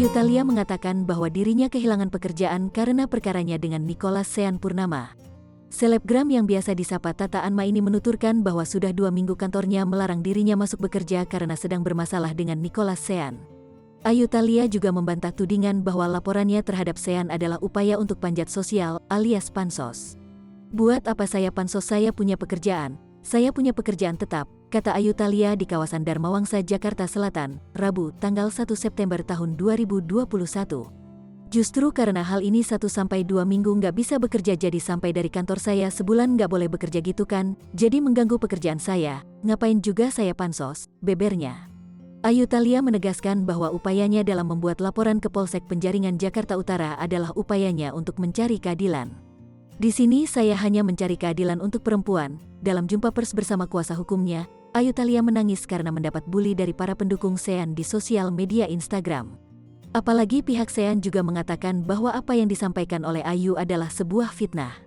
Ayu Thalia mengatakan bahwa dirinya kehilangan pekerjaan karena perkaranya dengan Nicholas Sean Purnama. Selebgram yang biasa disapa Tata Anma ini menuturkan bahwa sudah 2 minggu kantornya melarang dirinya masuk bekerja karena sedang bermasalah dengan Nicholas Sean. Ayu Thalia juga membantah tudingan bahwa laporannya terhadap Sean adalah upaya untuk panjat sosial alias pansos. "Buat apa saya pansos, saya punya pekerjaan. Saya punya pekerjaan tetap," kata Ayu Thalia di kawasan Dharma Wangsa, Jakarta Selatan, Rabu, tanggal 1 September tahun 2021. "Justru karena hal ini 1-2 minggu nggak bisa bekerja, jadi sampai dari kantor saya sebulan nggak boleh bekerja gitu kan, jadi mengganggu pekerjaan saya, ngapain juga saya pansos," bebernya. Ayu Thalia menegaskan bahwa upayanya dalam membuat laporan ke Polsek Penjaringan Jakarta Utara adalah upayanya untuk mencari keadilan. "Di sini saya hanya mencari keadilan untuk perempuan." Dalam jumpa pers bersama kuasa hukumnya, Ayu Thalia menangis karena mendapat bully dari para pendukung Sean di sosial media Instagram. Apalagi pihak Sean juga mengatakan bahwa apa yang disampaikan oleh Ayu adalah sebuah fitnah.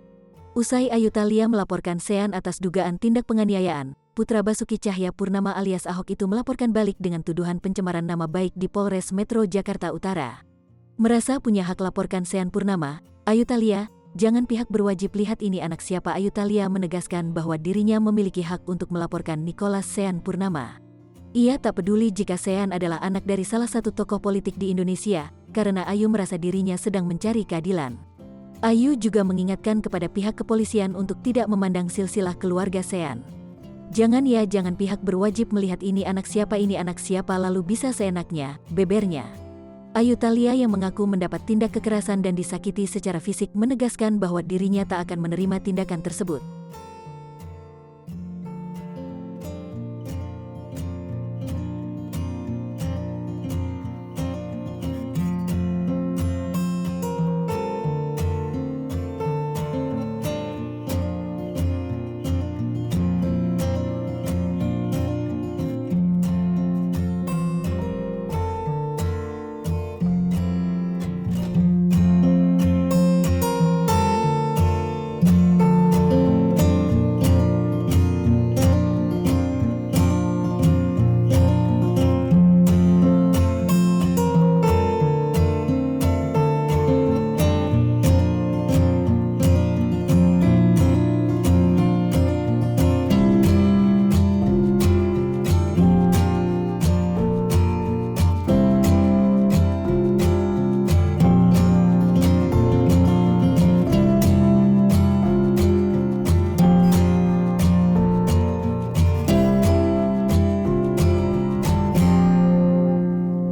Usai Ayu Thalia melaporkan Sean atas dugaan tindak penganiayaan, putra Basuki Cahayapurnama alias Ahok itu melaporkan balik dengan tuduhan pencemaran nama baik di Polres Metro Jakarta Utara. Merasa punya hak laporkan Sean Purnama, Ayu Thalia, "Jangan pihak berwajib lihat ini anak siapa." Ayu Thalia menegaskan bahwa dirinya memiliki hak untuk melaporkan Nicholas Sean Purnama. Ia tak peduli jika Sean adalah anak dari salah satu tokoh politik di Indonesia, karena Ayu merasa dirinya sedang mencari keadilan. Ayu juga mengingatkan kepada pihak kepolisian untuk tidak memandang silsilah keluarga Sean. Jangan pihak berwajib melihat ini anak siapa lalu bisa seenaknya," bebernya. Ayu Thalia yang mengaku mendapat tindak kekerasan dan disakiti secara fisik menegaskan bahwa dirinya tak akan menerima tindakan tersebut.